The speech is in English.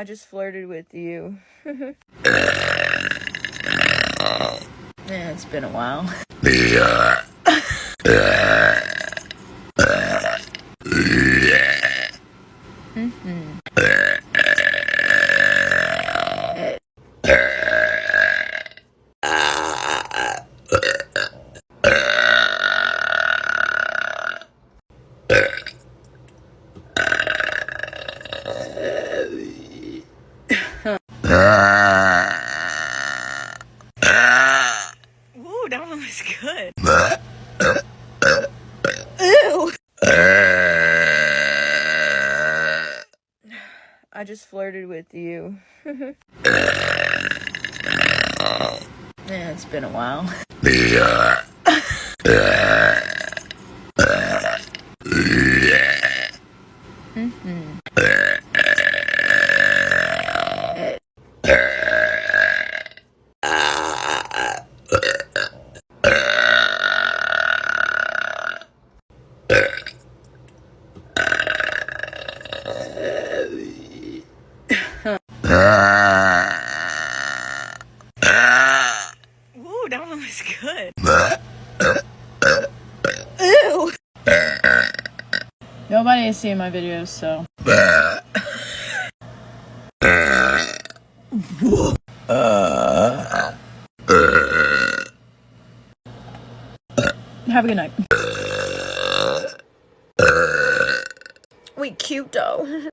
I just flirted with you. Yeah, it's been a while. Ooh, that one was good. Ew. I just flirted with you. Yeah, it's been a while. Ooh, that one was good. Ew. Nobody is seeing my videos, so. Have a good night. We cute though.